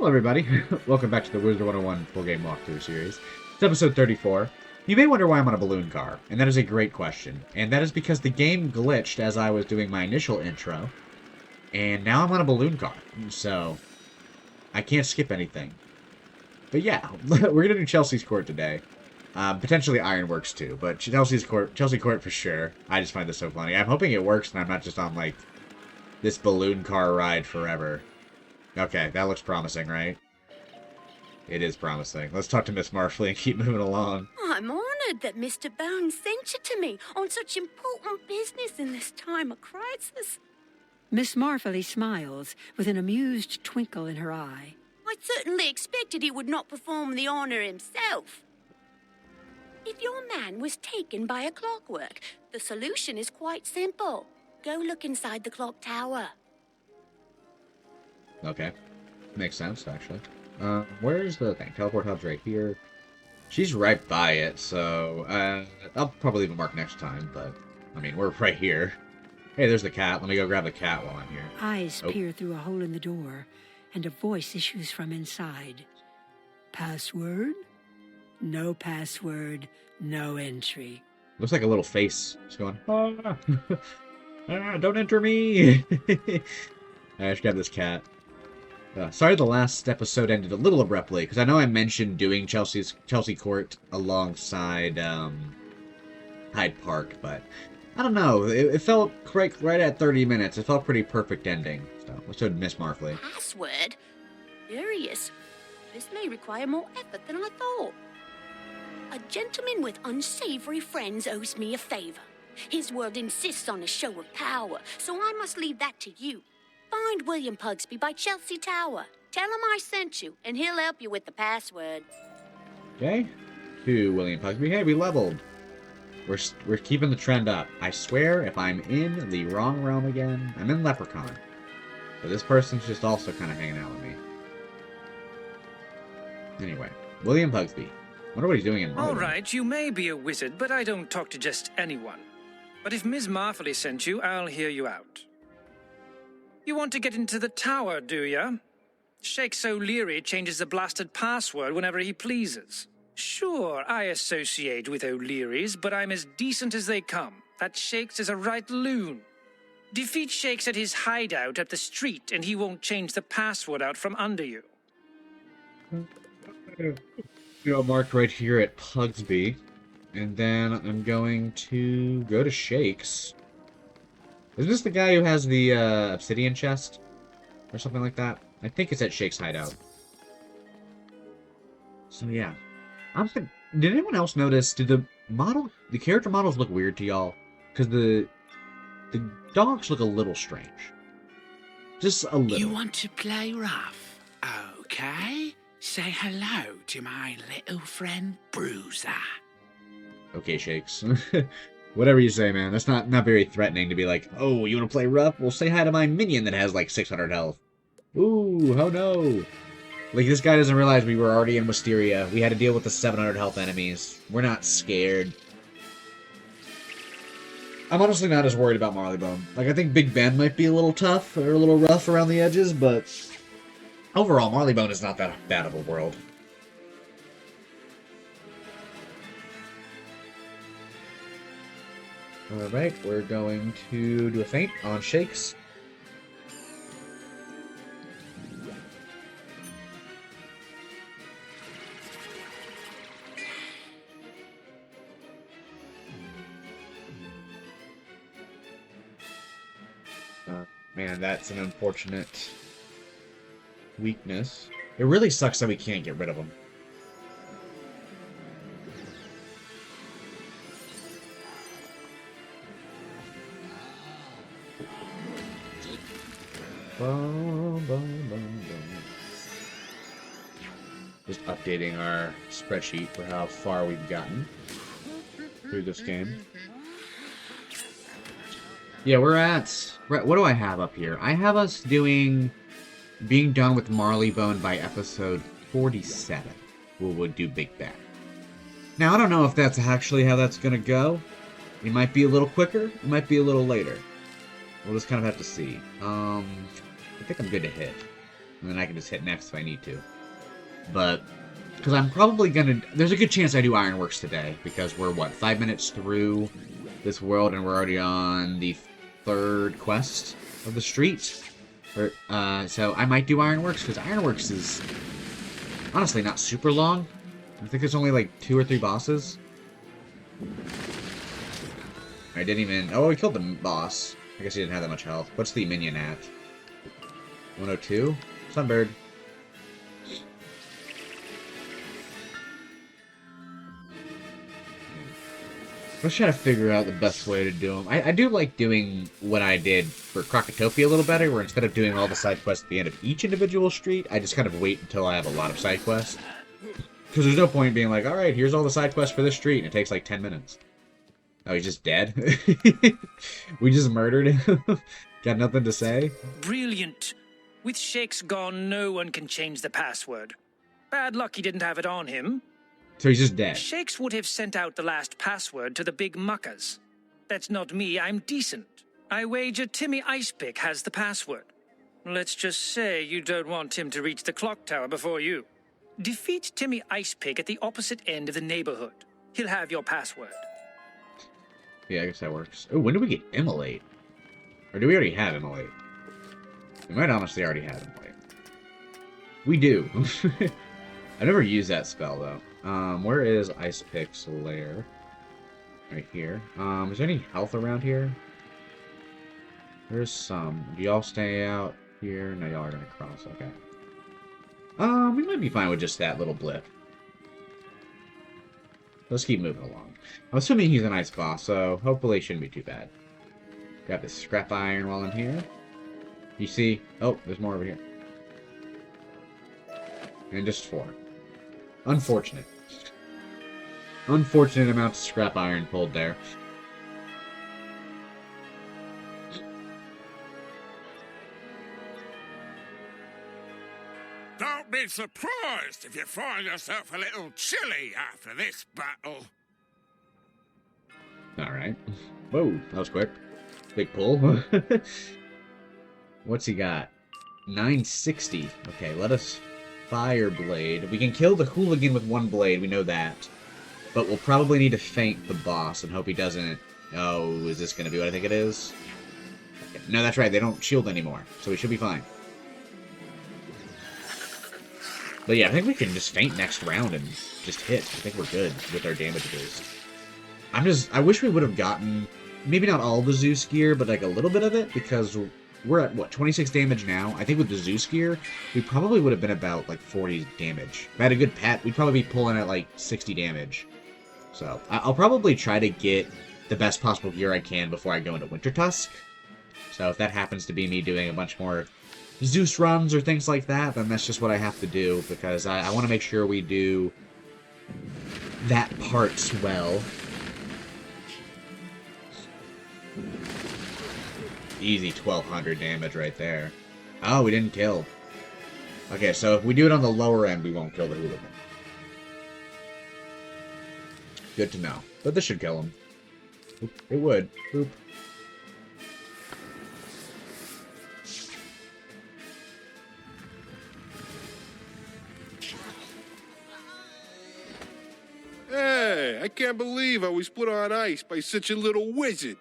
Hello, everybody. Welcome back to the Wizard101 full game walkthrough series. It's episode 34. You may wonder why I'm on a balloon car, and that is a great question. And that is because the game glitched as I was doing my initial intro, and now I'm on a balloon car. So, I can't skip anything. But yeah, we're gonna do Chelsea's Court today. Potentially Ironworks too, but Chelsea Court for sure. I just find this so funny. I'm hoping it works and I'm not just on, like, this balloon car ride forever. Okay, that looks promising, right? It is promising. Let's talk to Miss Marfley and keep moving along. I'm honoured that Mr. Bones sent you to me on such important business in this time of crisis. Miss Marfley smiles with an amused twinkle in her eye. I certainly expected he would not perform the honour himself. If your man was taken by a clockwork, the solution is quite simple. Go look inside the clock tower. Okay. Makes sense, actually. Where's the thing? Teleport hub's right here. She's right by it, so, I'll probably leave a mark next time, but, I mean, we're right here. Hey, there's the cat. Let me go grab the cat while I'm here. Eyes peer through a hole in the door, and a voice issues from inside. Password? No password, no entry. Looks like a little face. It's going, ah, don't enter me! I should grab this cat. Sorry the last episode ended a little abruptly, because I know I mentioned doing Chelsea Court alongside Hyde Park, but I don't know. It felt right at 30 minutes. It felt pretty perfect ending. So let's go to Miss Marfley. Password? Curious. This may require more effort than I thought. A gentleman with unsavory friends owes me a favor. His world insists on a show of power, so I must leave that to you. Find William Pugsby by Chelsea Tower. Tell him I sent you, and he'll help you with the password. Okay. To William Pugsby. Hey, we leveled. We're keeping the trend up. I swear, if I'm in the wrong realm again, I'm in Leprechaun. But this person's just also kind of hanging out with me. Anyway, William Pugsby. Wonder what he's doing in All right, you may be a wizard, but I don't talk to just anyone. But if Ms. Marfley sent you, I'll hear you out. You want to get into the tower, do ya? Shakes O'Leary changes the blasted password whenever he pleases. Sure, I associate with O'Leary's, but I'm as decent as they come. That Shakes is a right loon. Defeat Shakes at his hideout up the street, and he won't change the password out from under you. Marked right here at Pugsby. And then I'm going to go to Shakes. Is this the guy who has the obsidian chest? Or something like that? I think it's at Shakes' hideout. So yeah. Did anyone else notice, did the character models look weird to y'all? Because the dogs look a little strange. Just a little. You want to play rough? Okay. Say hello to my little friend Bruiser. Okay, Shakes. Whatever you say, man. That's not very threatening to be like, oh, you want to play rough? Well, say hi to my minion that has like 600 health. Ooh, oh no. Like, this guy doesn't realize we were already in Wisteria. We had to deal with the 700 health enemies. We're not scared. I'm honestly not as worried about Marleybone. Like, I think Big Ben might be a little tough or a little rough around the edges, but overall, Marleybone is not that bad of a world. Alright, we're going to do a feint on Shakes. Man, that's an unfortunate weakness. It really sucks that we can't get rid of him. Just updating our spreadsheet for how far we've gotten through this game. Yeah, what do I have up here? I have us being done with Marleybone by episode 47. We'll do Big Ben. Now, I don't know if that's actually how that's gonna go. It might be a little quicker, it might be a little later. We'll just kind of have to see. I think I'm good to hit. and then I can just hit next if I need to. But, because I'm probably gonna... There's a good chance I do Ironworks today, because we're, what, 5 minutes through this world, and we're already on the 3rd quest of the street. So I might do Ironworks, because Ironworks is honestly not super long. I think there's only like 2 or 3 bosses. I didn't even... Oh, we killed the boss. I guess he didn't have that much health. What's the minion at? 102? Sunbird. Let's try to figure out the best way to do them. I do like doing what I did for Krokotopia a little better, where instead of doing all the side quests at the end of each individual street, I just kind of wait until I have a lot of side quests. Because there's no point being like, alright, here's all the side quests for this street, and it takes like 10 minutes. Oh, he's just dead? We just murdered him? Got nothing to say? Brilliant. With Shakes gone, no one can change the password. Bad luck he didn't have it on him. So he's just dead. Shakes would have sent out the last password to the big muckers. That's not me, I'm decent. I wager Timmy Icepick has the password. Let's just say you don't want him to reach the clock tower before you. Defeat Timmy Icepick at the opposite end of the neighborhood. He'll have your password. Yeah, I guess that works. Oh, when do we get Immolate? Or do we already have Immolate? We might honestly already have Immolate. We do. I've never used that spell, though. Where is Icepick's lair? Right here. Is there any health around here? There's some. Do y'all stay out here? No, y'all are gonna cross. Okay. We might be fine with just that little blip. Let's keep moving along. I'm assuming he's an ice boss, so hopefully it shouldn't be too bad. Got this scrap iron while I'm here. You see? Oh, there's more over here. And just 4. Unfortunate. Unfortunate amount of scrap iron pulled there. Don't be surprised if you find yourself a little chilly after this battle. Alright. Whoa, that was quick. Big pull. What's he got? 960. Okay, let us fire blade. We can kill the hooligan with 1 blade, we know that. But we'll probably need to feint the boss and hope he doesn't... Oh, is this going to be what I think it is? Okay. No, that's right, they don't shield anymore, so we should be fine. But yeah, I think we can just feint next round and just hit. I think we're good with our damage boost. I wish we would have gotten, maybe not all the Zeus gear, but like a little bit of it, because we're at, what, 26 damage now? I think with the Zeus gear, we probably would have been about like 40 damage. If I had a good pet, we'd probably be pulling at like 60 damage. So, I'll probably try to get the best possible gear I can before I go into Winter Tusk. So if that happens to be me doing a bunch more Zeus runs or things like that, then that's just what I have to do, because I want to make sure we do that part well. Easy 1200 damage right there. Oh, we didn't kill. Okay, so if we do it on the lower end, we won't kill the hooligan. Good to know. But this should kill him. Oop, it would. Oop. Hey, I can't believe I was put on ice by such a little wizard.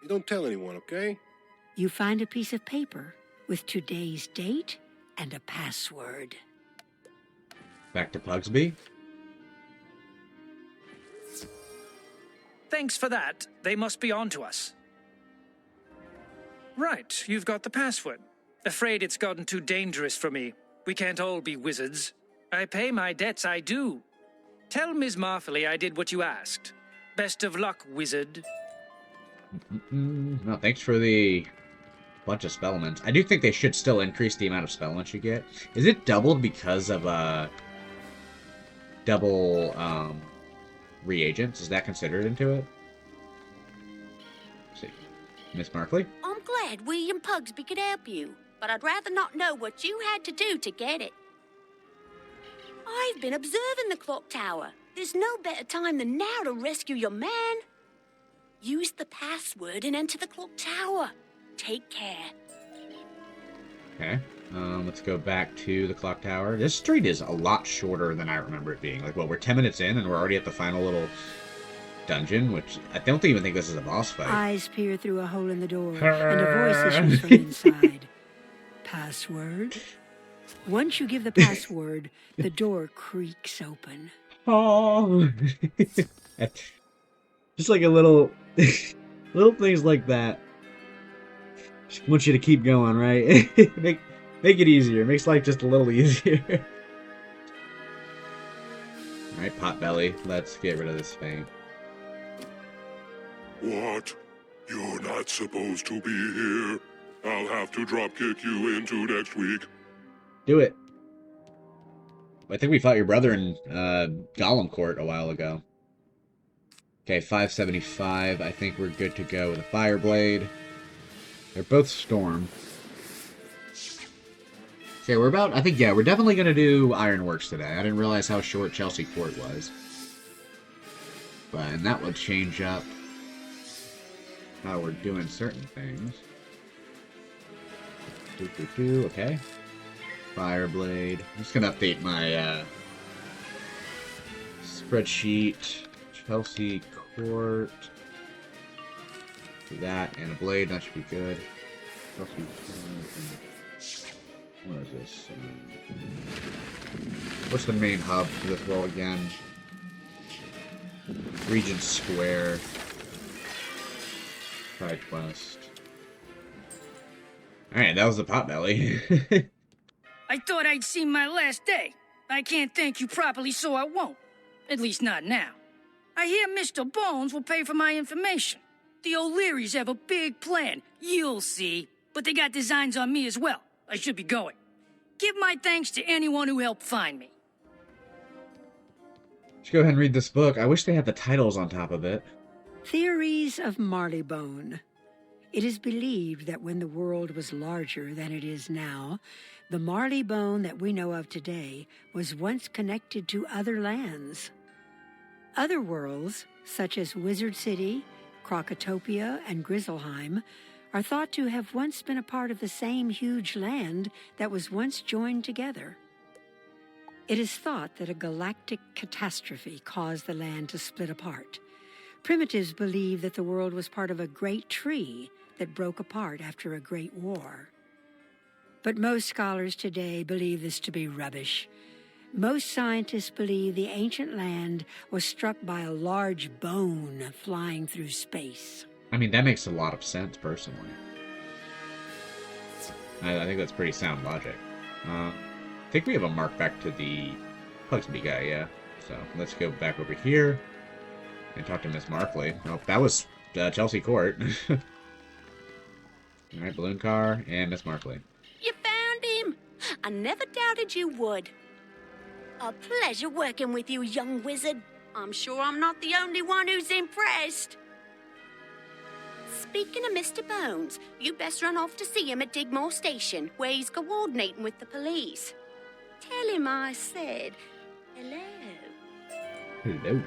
You don't tell anyone, okay? You find a piece of paper with today's date and a password. Back to Pugsby. Thanks for that. They must be on to us. Right, you've got the password. Afraid it's gotten too dangerous for me. We can't all be wizards. I pay my debts, I do. Tell Ms. Marfley I did what you asked. Best of luck, wizard. No, thanks for the bunch of spellments. I do think they should still increase the amount of spellments you get. Is it doubled because of double reagents? Is that considered into it? Let's see. Miss Markley? I'm glad William Pugsby could help you, but I'd rather not know what you had to do to get it. I've been observing the clock tower. There's no better time than now to rescue your man. Use the password and enter the clock tower. Take care. Okay. Let's go back to the clock tower. This street is a lot shorter than I remember it being. Like, well, we're 10 minutes in, and we're already at the final little dungeon, which I don't even think this is a boss fight. Eyes peer through a hole in the door, and a voice issues from inside. Password? Once you give the password, the door creaks open. Oh, just like a little, little things like that. Just want you to keep going, right? make it easier. Makes life just a little easier. All right, Potbelly. Let's get rid of this thing. What? You're not supposed to be here. I'll have to dropkick you into next week. Do it. I think we fought your brother in Gollum Court a while ago. Okay, 575. I think we're good to go with a Fireblade. They're both Storm. Okay, we're about... I think, yeah, we're definitely going to do Ironworks today. I didn't realize how short Chelsea Court was. But, and that would change up how we're doing certain things. Okay. Fireblade. I'm just gonna update my spreadsheet. Chelsea Court. Do that and a blade. That should be good. Chelsea Court. What is this? What's the main hub for this world again? Regent Square. Side quest. Alright, that was the Potbelly. I thought I'd seen my last day. I can't thank you properly, so I won't. At least not now. I hear Mr. Bones will pay for my information. The O'Learys have a big plan. You'll see. But they got designs on me as well. I should be going. Give my thanks to anyone who helped find me. Let's go ahead and read this book. I wish they had the titles on top of it. Theories of Marleybone. It is believed that when the world was larger than it is now, the Marleybone that we know of today was once connected to other lands. Other worlds, such as Wizard City, Krokotopia, and Grizzleheim, are thought to have once been a part of the same huge land that was once joined together. It is thought that a galactic catastrophe caused the land to split apart. Primitives believe that the world was part of a great tree that broke apart after a great war. But most scholars today believe this to be rubbish. Most scientists believe the ancient land was struck by a large bone flying through space. I mean, that makes a lot of sense, personally. I think that's pretty sound logic. I think we have a mark back to the Pugsby guy, yeah. So, let's go back over here and talk to Miss Markley. Oh, that was Chelsea Court. Alright, balloon car and Miss Markley. You found him! I never doubted you would. A pleasure working with you, young wizard. I'm sure I'm not the only one who's impressed. Speaking of Mr. Bones, you best run off to see him at Digmore Station, where he's coordinating with the police. Tell him I said hello. Hello.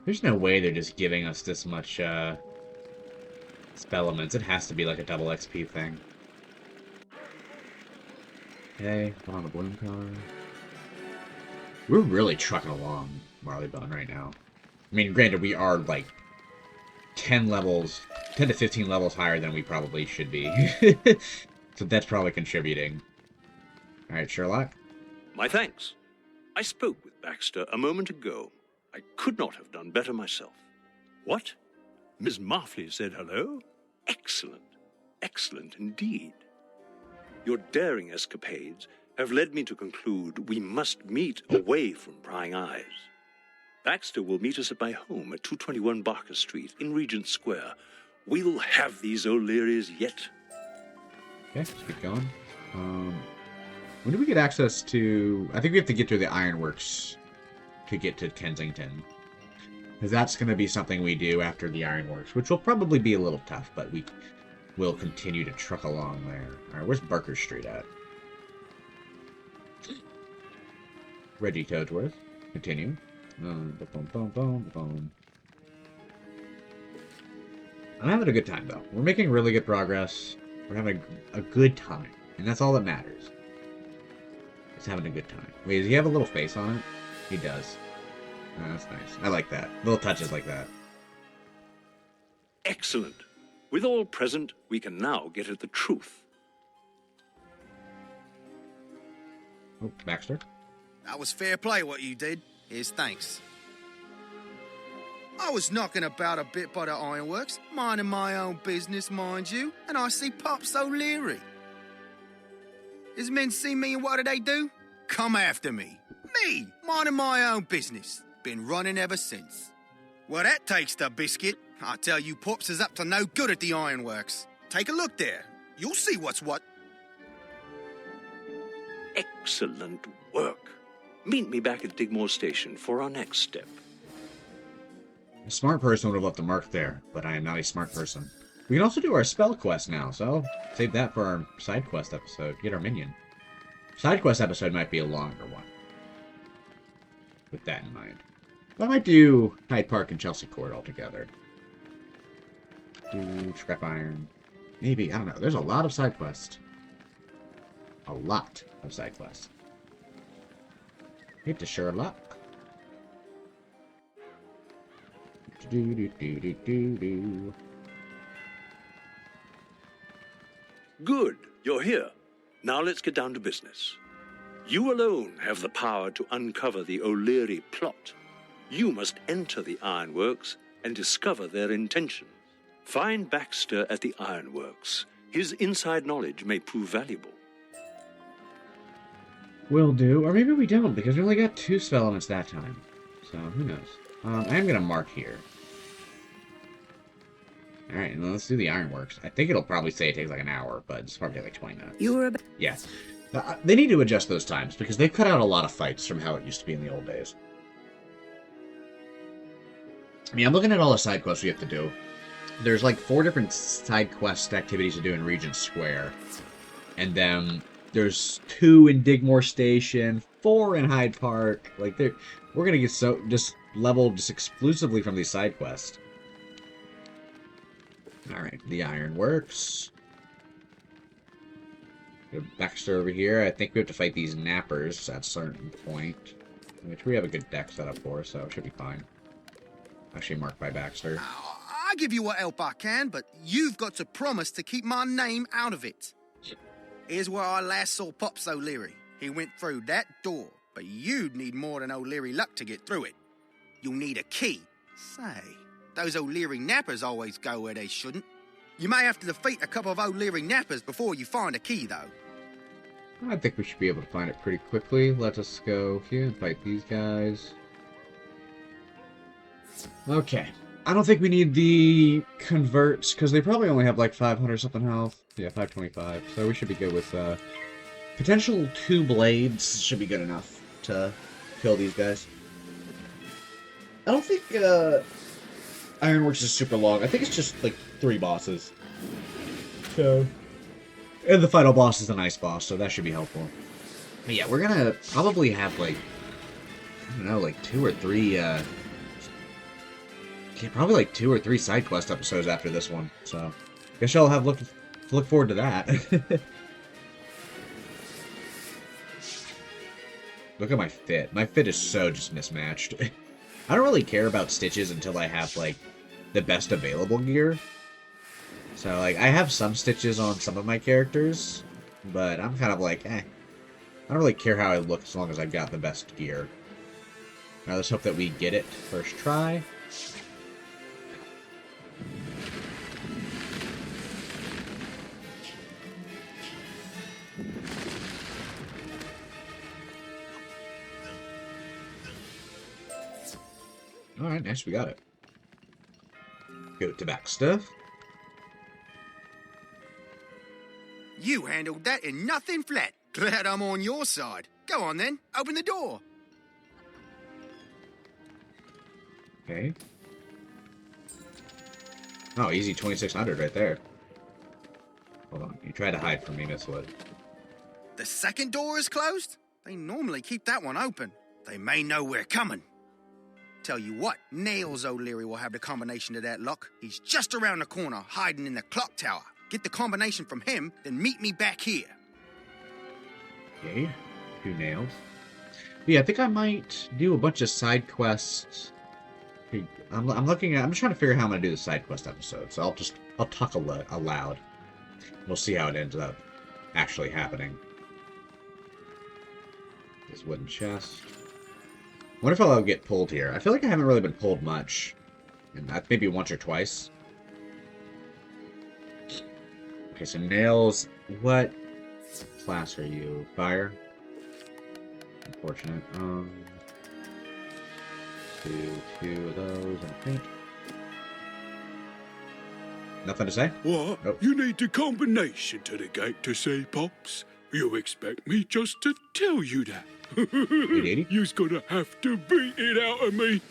There's no way they're just giving us this much, spell elements. It has to be like a double XP thing. Okay, on the balloon car. We're really trucking along Marleybone right now. I mean, granted, we are like 10 to 15 levels higher than we probably should be. So that's probably contributing. Alright, Sherlock. My thanks. I spoke with Baxter a moment ago. I could not have done better myself. What? Miss Marfley said hello? Excellent. Excellent indeed. Your daring escapades have led me to conclude we must meet away from prying eyes. Baxter will meet us at my home at 221 Barker Street in Regent Square. We'll have these O'Learys yet. Okay, let's keep going. When do we get access to... I think we have to get to the Ironworks to get to Kensington. Because that's going to be something we do after the Ironworks, which will probably be a little tough, but we will continue to truck along there. Alright, where's Barker Street at? Reggie Toadsworth. Continue. I'm having a good time, though. We're making really good progress. We're having a good time. And that's all that matters. He's having a good time. Wait, does he have a little face on it? He does. Oh, that's nice. I like that. Little touches like that. Excellent. With all present, we can now get at the truth. Oh, Baxter. That was fair play what you did. Here's thanks. I was knocking about a bit by the Ironworks, minding my own business, mind you, and I see Pops O'Leary. His men see me and what do they do? Come after me. Me, minding my own business. Been running ever since. Well, that takes the biscuit. I tell you, Pops is up to no good at the Ironworks. Take a look there. You'll see what's what. Excellent work. Meet me back at Digmore Station for our next step. A smart person would have left a mark there, but I am not a smart person. We can also do our spell quest now, so save that for our side quest episode. Get our minion. Side quest episode might be a longer one. With that in mind. I might do Hyde Park and Chelsea Court altogether. Do scrap iron. Maybe, I don't know. There's a lot of side quests. A lot of side quests. Hit to Sherlock. Do. Good, you're here. Now let's get down to business. You alone have the power to uncover the O'Leary plot. You must enter the Ironworks and discover their intentions. Find Baxter at the Ironworks. His inside knowledge may prove valuable. Will do. Or maybe we don't, because we only got 2 spell elements that time. So, who knows? I am going to mark here. Alright, and let's do the Ironworks. I think it'll probably say it takes like an hour, but it's probably like 20 minutes. You were Yeah. They need to adjust those times, because they've cut out a lot of fights from how it used to be in the old days. I mean, I'm looking at all the side quests we have to do. There's like 4 different side quest activities to do in Regent Square. And then there's 2 in Digmore Station, 4 in Hyde Park. Like, we're going to get so just leveled just exclusively from these side quests. Alright, the Ironworks. Baxter over here. I think we have to fight these nappers at a certain point. Which we have a good deck set up for, so it should be fine. Actually marked by Baxter. I'll give you what help I can, but you've got to promise to keep my name out of it. Here's where I last saw Pops O'Leary. He went through that door, but you'd need more than O'Leary luck to get through it. You'll need a key. Say, those O'Leary nappers always go where they shouldn't. You may have to defeat a couple of O'Leary nappers before you find a key, though. I think we should be able to find it pretty quickly. Let us go here and fight these guys. Okay. I don't think we need the converts, because they probably only have like 500 something health. Yeah, 525. So we should be good with potential 2 blades should be good enough to kill these guys. I don't think Ironworks is super long. I think it's just like 3 bosses. So, and the final boss is an ice boss, so that should be helpful. But yeah, we're gonna probably have like, I don't know, like 2 or 3 yeah, probably like 2 or 3 side quest episodes after this one. So, guess y'all have look forward to that. Look at my fit. My fit is so just mismatched. I don't really care about stitches until I have like the best available gear. So like I have some stitches on some of my characters, but I'm kind of like, I don't really care how I look as long as I've got the best gear. Now let's hope that we get it first try. Alright, nice, we got it. Go to back stuff. You handled that in nothing flat. Glad I'm on your side. Go on then, open the door. Okay. Oh, easy 2600 right there. Hold on, you tried to hide from me, Miss Wood. The second door is closed? They normally keep that one open. They may know we're coming. Tell you what, Nails O'Leary will have the combination to that lock. He's just around the corner, hiding in the clock tower. Get the combination from him, then meet me back here. Okay, 2 nails. But yeah, I think I might do a bunch of side quests. I'm looking at. I'm just trying to figure out how I'm gonna do the side quest episode. So I'll talk aloud. We'll see how it ends up actually happening. This wooden chest. I wonder if I'll get pulled here. I feel like I haven't really been pulled much. And maybe once or twice. Okay, so nails. What class are you? Fire? Unfortunate. Two of those, I think. Nothing to say? What? Nope. You need the combination to the gate to see, Pops? You expect me just to tell you that? You's gonna have to beat it out of me.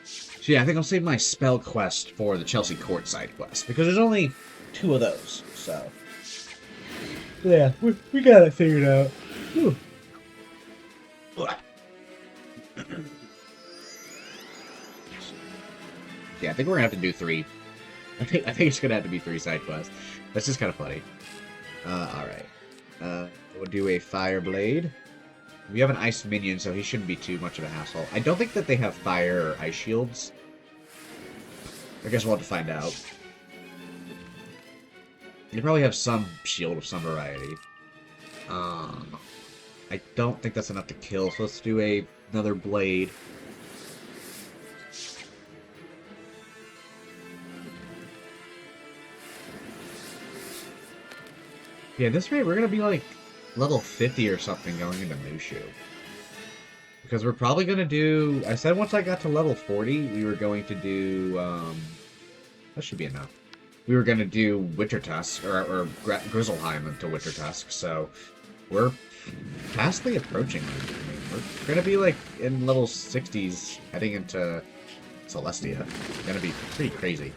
So yeah, I think I'll save my spell quest for the Chelsea Court side quest, because there's only 2 of those, so... Yeah, we got it figured out. Whew. Yeah, I think we're gonna have to do 3. I think it's gonna have to be 3 side quests. That's just kind of funny. Alright. We'll do a fire blade. We have an ice minion, so he shouldn't be too much of a hassle. I don't think that they have fire or ice shields. I guess we'll have to find out. They probably have some shield of some variety. I don't think that's enough to kill, so let's do another blade. Yeah, at this rate, we're gonna be like level 50 or something going into Mushu. Because we're probably gonna do... I said once I got to level 40, we were going to do... that should be enough. We were gonna do Wintertusk, or Grizzleheim into Wintertusk, so we're fastly approaching it. I mean, we're gonna be like in level 60s heading into Celestia. It's gonna be pretty crazy.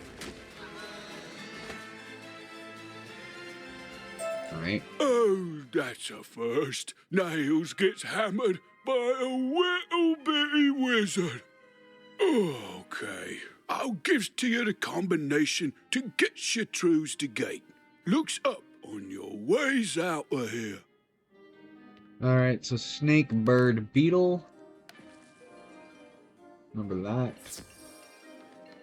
Alright. Oh, that's a first. Nails gets hammered by a little bitty wizard. Okay. I'll give to you the combination to get you through the gate. Looks up on your ways out of here. Alright, so snake, bird, beetle. Remember that.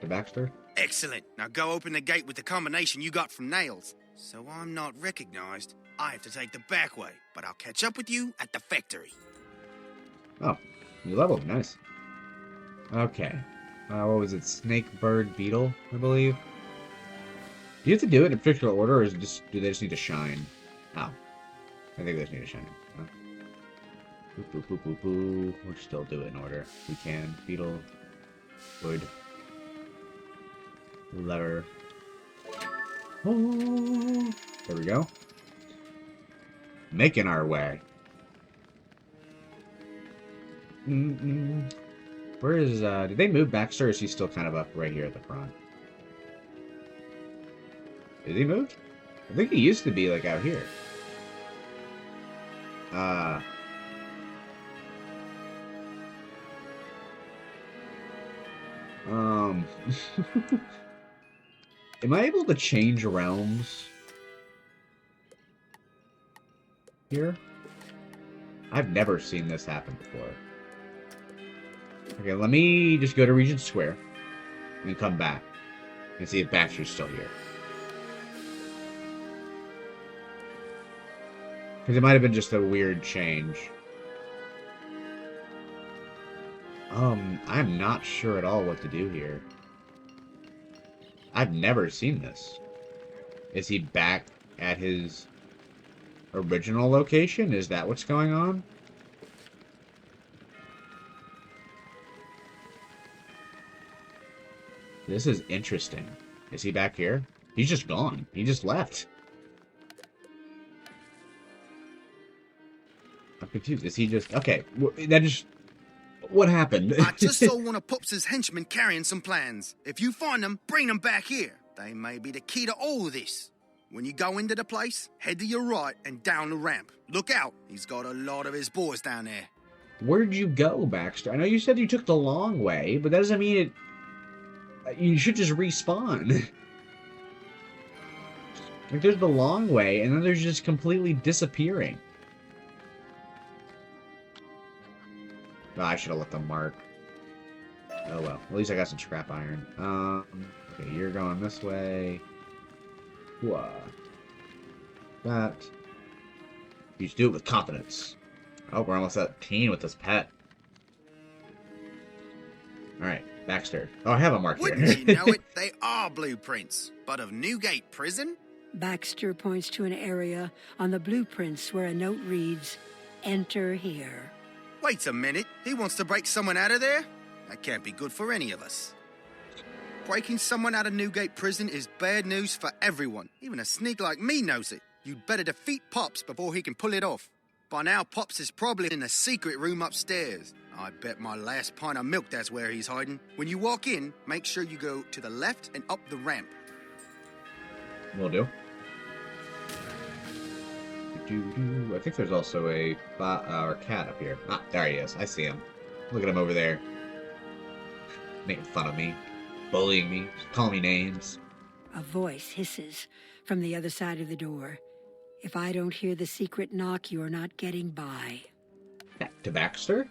The Baxter. Excellent. Now go open the gate with the combination you got from Nails. So I'm not recognized. I have to take the back way, but I'll catch up with you at the factory. Oh, you leveled. Nice. Okay. What was it? Snake, bird, beetle, I believe. Do you have to do it in a particular order, or is it just, do they just need to shine? Oh. I think they just need to shine. Huh? Boop, boop, boop, boop, boop. We'll still do it in order. We can. Beetle. Wood. Lever. Oh, there we go. Making our way. Where is, did they move Baxter, or is he still kind of up right here at the front? Is he moved? I think he used to be, like, out here. Am I able to change realms here? I've never seen this happen before. Okay, let me just go to Regent Square and come back and see if Baxter's still here. Because it might have been just a weird change. I'm not sure at all what to do here. I've never seen this. Is he back at his original location? Is that what's going on? This is interesting. Is he back here? He's just gone. He just left. I'm confused. Is he just... Okay, that just... What happened? I just saw one of Pops' henchmen carrying some plans. If you find them, bring them back here. They may be the key to all of this. When you go into the place, head to your right and down the ramp. Look out. He's got a lot of his boys down there. Where'd you go, Baxter? I know you said you took the long way, but that doesn't mean it... You should just respawn. Like, there's the long way, and then there's just completely disappearing. Oh, I should have let them mark. Oh well. At least I got some scrap iron. Okay, you're going this way. Whoa. That. You should do it with confidence. Oh, we're almost at teen with this pet. Alright, Baxter. Oh, I have a mark here. Wouldn't you know it? They are blueprints. But of Newgate Prison? Baxter points to an area on the blueprints where a note reads, "Enter here." Wait a minute. He wants to break someone out of there? That can't be good for any of us. Breaking someone out of Newgate Prison is bad news for everyone. Even a sneak like me knows it. You'd better defeat Pops before he can pull it off. By now, Pops is probably in a secret room upstairs. I bet my last pint of milk that's where he's hiding. When you walk in, make sure you go to the left and up the ramp. Will do. I think there's also a cat up here. Ah, there he is. I see him. Look at him over there. Making fun of me. Bullying me. Calling me names. A voice hisses from the other side of the door. "If I don't hear the secret knock, you're not getting by." To Baxter?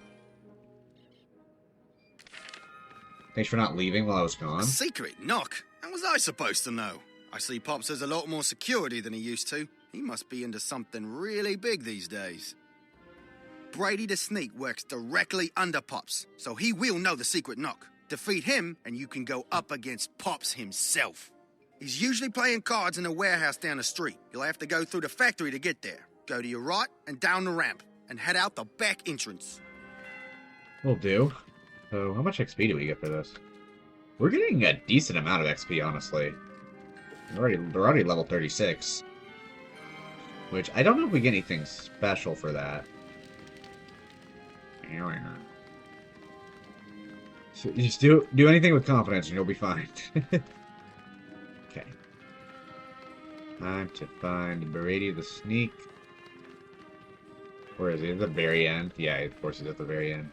Thanks for not leaving while I was gone. A secret knock? How was I supposed to know? I see Pops has a lot more security than he used to. He must be into something really big these days. Brady the Sneak works directly under Pops, so he will know the secret knock. Defeat him, and you can go up against Pops himself. He's usually playing cards in a warehouse down the street. You'll have to go through the factory to get there. Go to your right and down the ramp, and head out the back entrance. Will do. So, how much XP do we get for this? We're getting a decent amount of XP, honestly. They're already level 36. Which, I don't know if we get anything special for that. So just do anything with confidence and you'll be fine. Okay. Time to find Brady the Sneak. Where is he? At the very end? Yeah, of course he's at the very end.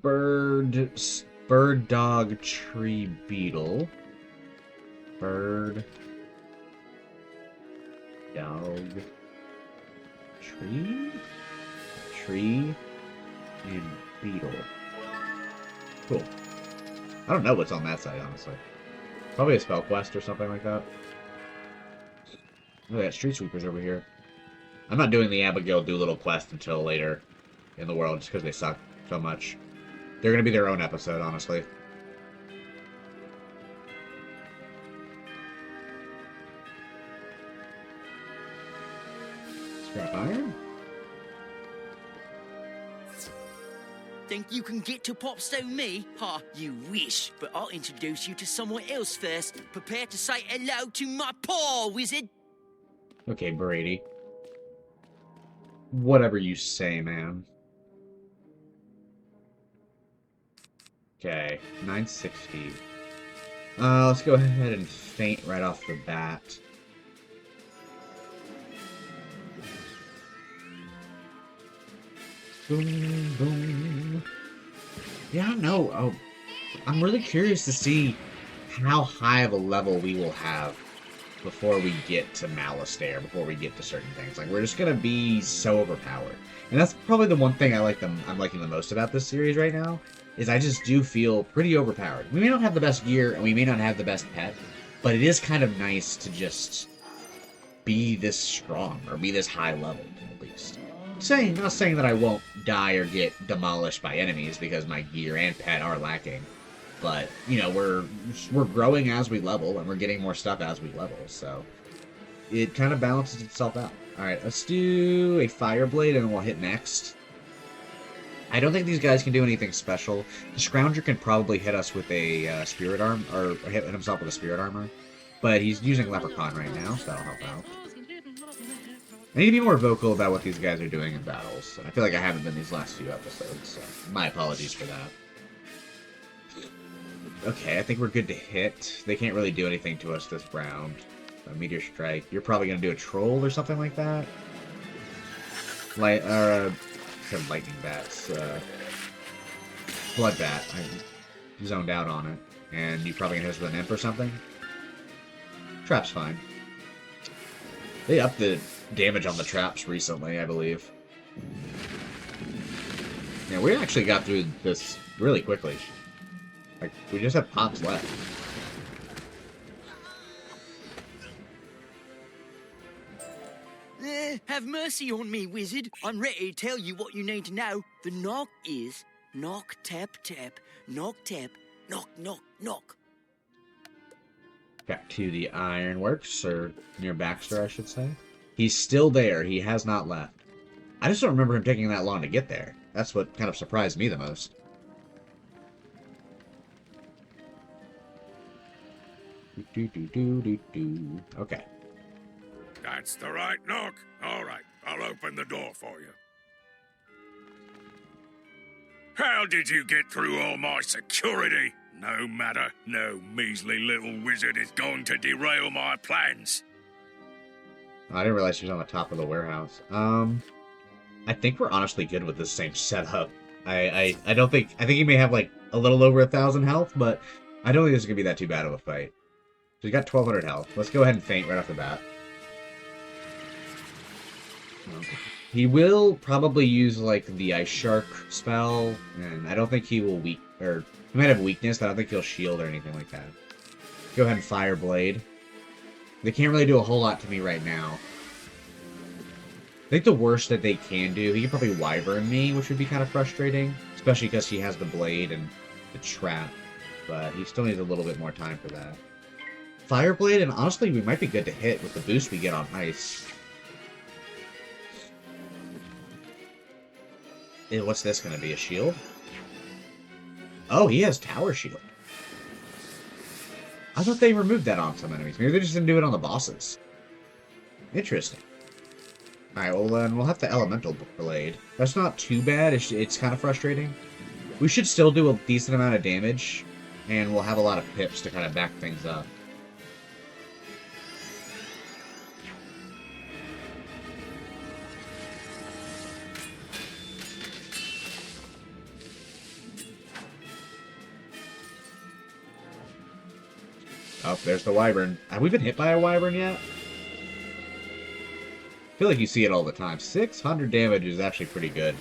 Bird dog tree beetle. Bird dog tree and beetle. Cool. I don't know what's on that side, honestly. Probably a spell quest or something like that. Oh, they got street sweepers over here. I'm not doing the Abigail Doolittle quest until later in the world, just because they suck so much. They're going to be their own episode, honestly. Scrap iron? Think you can get to Popstone me? Ha, you wish. But I'll introduce you to someone else first. Prepare to say hello to my paw, wizard. Okay, Brady. Whatever you say, man. Okay, 960. Let's go ahead and faint right off the bat. Boom, boom. Yeah, I don't know. Oh, I'm really curious to see how high of a level we will have before we get to Malastare, before we get to certain things. Like, we're just gonna be so overpowered. And that's probably the one thing I'm liking the most about this series right now, is I just do feel pretty overpowered. We may not have the best gear, and we may not have the best pet, but it is kind of nice to just be this strong, or be this high level, at least. Not saying that I won't die or get demolished by enemies, because my gear and pet are lacking. But, you know, we're growing as we level, and we're getting more stuff as we level, so it kind of balances itself out. Alright, let's do a Fire Blade, and then we'll hit next. I don't think these guys can do anything special. The Scrounger can probably hit us with a Spirit Arm, or hit himself with a Spirit Armor, but he's using Leprechaun right now, so that'll help out. I need to be more vocal about what these guys are doing in battles. I feel like I haven't been these last few episodes, so my apologies for that. Okay, I think we're good to hit. They can't really do anything to us this round. Meteor Strike. You're probably going to do a Troll or something like that? Lightning Bats. Blood Bat. I zoned out on it. And you probably going to hit us with an Imp or something? Trap's fine. They upped the damage on the traps recently, I believe. Yeah, we actually got through this really quickly. Like, we just have Pops left. Have mercy on me, wizard. I'm ready to tell you what you need to know. The knock is knock, tap, tap, knock, tap, knock, knock, knock. Back to the Ironworks, or near Baxter, I should say. He's still there. He has not left. I just don't remember him taking that long to get there. That's what kind of surprised me the most. Okay. That's the right knock. All right, I'll open the door for you. How did you get through all my security? No matter, no measly little wizard is going to derail my plans. I didn't realize she was on the top of the warehouse. I think we're honestly good with the same setup. I don't think... I think he may have, like, a little over 1,000 health, but I don't think this is going to be that too bad of a fight. So he's got 1,200 health. Let's go ahead and feint right off the bat. He will probably use, like, the Ice Shark spell, and I don't think he will he might have weakness, but I don't think he'll shield or anything like that. Go ahead and Fire Blade. They can't really do a whole lot to me right now. I think the worst that they can do, he could probably Wyvern me, which would be kind of frustrating, especially because he has the blade and the trap, but he still needs a little bit more time for that. Fire Blade, and honestly, we might be good to hit with the boost we get on ice. What's this going to be? A shield? Oh, he has Tower Shield. I thought they removed that on some enemies. Maybe they just didn't do it on the bosses. Interesting. Alright, well then we'll have the Elemental Blade. That's not too bad. It's kind of frustrating. We should still do a decent amount of damage, and we'll have a lot of pips to kind of back things up. Oh, there's the Wyvern. Have we been hit by a Wyvern yet? I feel like you see it all the time. 600 damage is actually pretty good.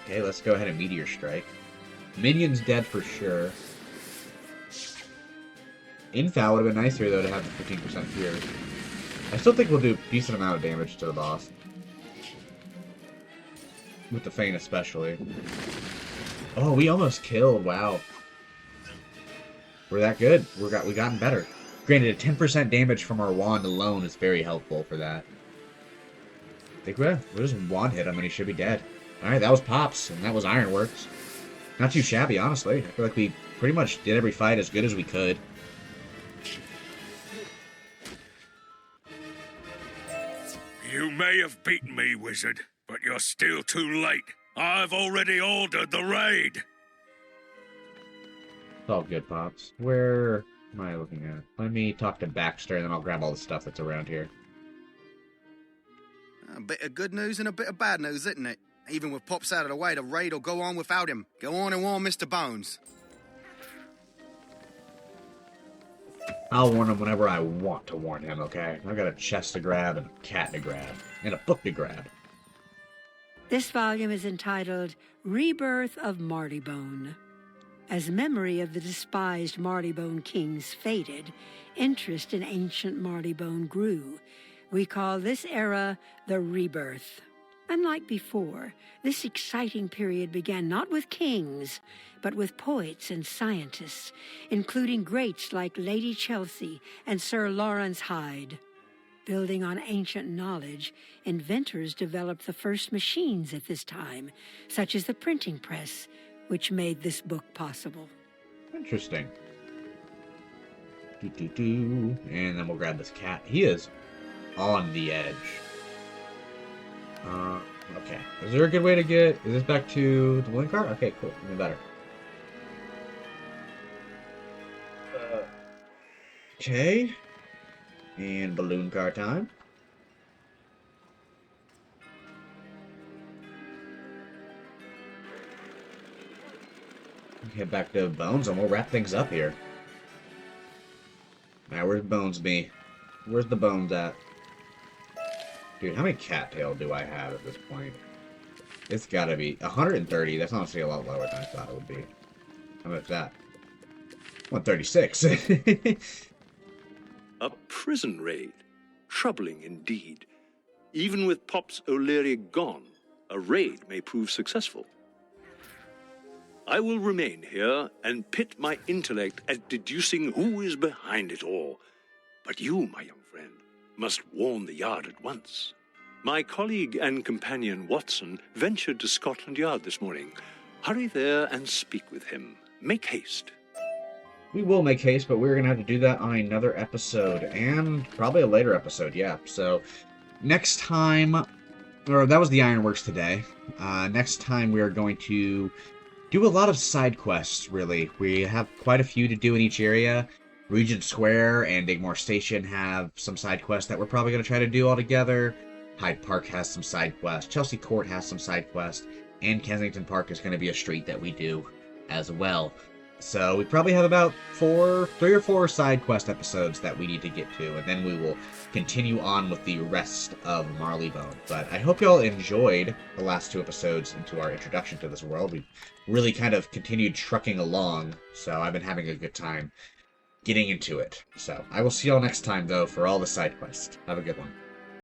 Okay, let's go ahead and Meteor Strike. Minion's dead for sure. Infal would have been nicer, though, to have the 15% fear. I still think we'll do a decent amount of damage to the boss. With the Feint especially. Oh, we almost killed. Wow. We're that good. We gotten better. Granted, a 10% damage from our wand alone is very helpful for that. I think we'll just wand hit him and he should be dead. Alright, that was Pops, and that was Ironworks. Not too shabby, honestly. I feel like we pretty much did every fight as good as we could. You may have beaten me, wizard, but you're still too late. I've already ordered the raid. It's all good, Pops. Where am I looking at? Let me talk to Baxter, and then I'll grab all the stuff that's around here. A bit of good news and a bit of bad news, isn't it? Even with Pops out of the way, the raid will go on without him. Go on and warn Mr. Bones. I'll warn him whenever I want to warn him, okay? I've got a chest to grab, and a cat to grab, and a book to grab. This volume is entitled Rebirth of Marleybone. As memory of the despised Marleybone kings faded, interest in ancient Marleybone grew. We call this era the Rebirth. Unlike before, this exciting period began not with kings, but with poets and scientists, including greats like Lady Chelsea and Sir Lawrence Hyde. Building on ancient knowledge, inventors developed the first machines at this time, such as the printing press, which made this book possible. Interesting. And then we'll grab this cat. He is on the edge. Okay. Is there a good way to get... Is this back to the balloon car? Okay, cool. Even better. Okay. And balloon car time. Head back to Bones and we'll wrap things up here. Now, where's Bones be? Where's the Bones at? Dude, how many cattail do I have at this point? It's gotta be 130. That's honestly a lot lower than I thought it would be. How much is that? 136. A prison raid. Troubling indeed. Even with Pops O'Leary gone, a raid may prove successful. I will remain here and pit my intellect at deducing who is behind it all. But you, my young friend, must warn the Yard at once. My colleague and companion Watson ventured to Scotland Yard this morning. Hurry there and speak with him. Make haste. We will make haste, but we're going to have to do that on another episode, and probably a later episode, yeah. So, next time, or that was the Ironworks today. Next time we are going to do a lot of side quests, really. We have quite a few to do in each area. Regent Square and Digmore Station have some side quests that we're probably going to try to do all together. Hyde Park has some side quests. Chelsea Court has some side quests. And Kensington Park is going to be a street that we do as well. So we probably have about 3 or 4 side quest episodes that we need to get to, and then we will continue on with the rest of Marleybone. But I hope y'all enjoyed the last 2 episodes into our introduction to this world. We really kind of continued trucking along, so I've been having a good time getting into it. So I will see y'all next time, though, for all the side quests. Have a good one.